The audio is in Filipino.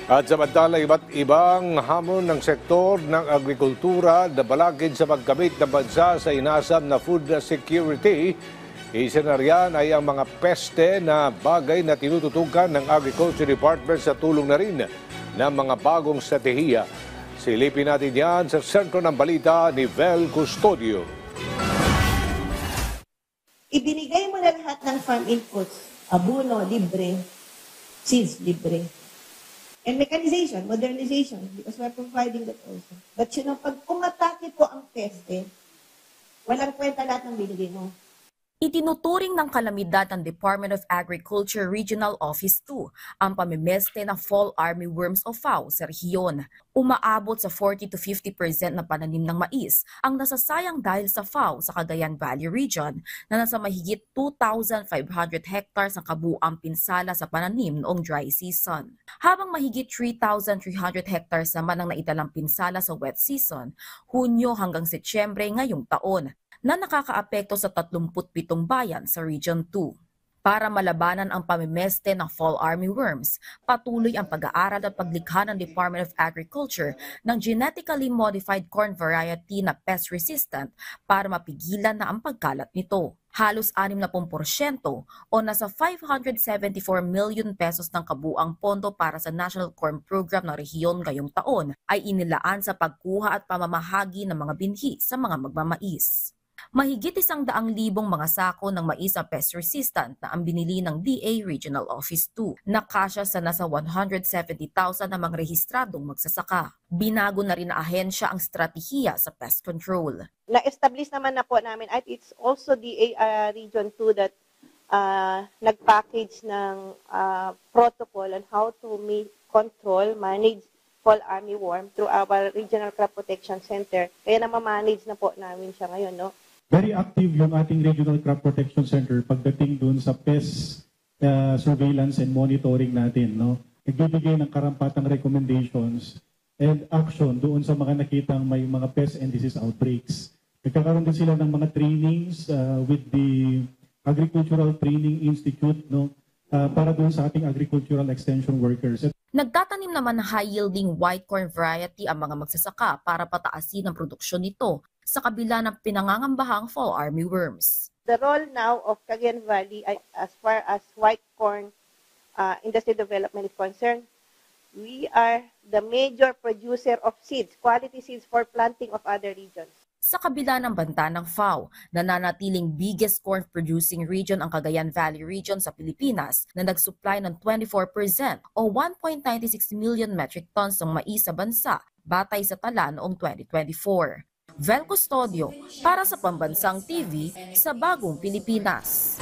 At samantala, iba't ibang hamon ng sektor ng agrikultura na balakid sa pagkamit ng bansa sa inasam na food security. Isa na riyan ay ang mga peste na bagay na tinututukan ng Agriculture Department sa tulong na rin ng mga bagong strategiya. Silipin natin yan sa sentro ng balita ni Vel Custodio. Ibinigay mo na lahat ng farm inputs, abono, libre, seeds, libre. And mechanization, modernization, because we're providing that also. But pag umatake po ang peste, walang kwenta lahat ng binigay mo. Itinuturing ng kalamidad ng Department of Agriculture Regional Office 2 ang pamimeste ng fall armyworms o FAO sa rehiyon. Umaabot sa 40 to 50% na pananim ng mais ang nasasayang dahil sa FAO sa Cagayan Valley Region na nasa mahigit 2,500 hectares ang kabuuang pinsala sa pananim noong dry season. Habang mahigit 3,300 hectares naman ang naitalang pinsala sa wet season, Hunyo hanggang Setyembre ngayong taon, na nakakaapekto sa 37 bayan sa Region 2. Para malabanan ang pamimeste ng fall armyworms, patuloy ang pag-aaral at paglikha ng Department of Agriculture ng genetically modified corn variety na pest resistant para mapigilan na ang pagkalat nito. Halos 60% o nasa 574 million pesos ng kabuang pondo para sa National Corn Program ng rehiyon ngayong taon ay inilaan sa pagkuha at pamamahagi ng mga binhi sa mga magmamais. Mahigit 100,000 mga sako ng mais na pest resistant na ang binili ng DA Regional Office 2 na kasya sa nasa 170,000 na mga rehistradong magsasaka. Binago na rin na ahensya ang strategiya sa pest control. Na-establish naman na po namin at it's also DA Region 2 that nag-package ng protocol on how to control, manage fall armyworm through our Regional Crop Protection Center. Kaya na-manage na po namin siya ngayon, no? Very active yung ating Regional Crop Protection Center pagdating dun sa pest surveillance and monitoring natin, no? Nagbibigay ng karampatang recommendations and action doon sa mga nakitang may mga pest and disease outbreaks. Nagkakaroon din sila ng mga trainings with the Agricultural Training Institute, no? Para doon sa ating agricultural extension workers. Nagtatanim naman ng high-yielding white corn variety ang mga magsasaka para pataasin ang produksyon nito sa kabila ng pinangangambahang fall armyworms. The role now of Cagayan Valley as far as white corn industry development is concerned, we are the major producer of seeds, quality seeds for planting of other regions. Sa kabila ng banta ng FAO, nananatiling biggest corn-producing region ang Cagayan Valley Region sa Pilipinas na nag-supply ng 24% o 1.96 million metric tons ng mais sa bansa batay sa tala noong 2024. Vel Custodio para sa Pambansang TV sa Bagong Pilipinas.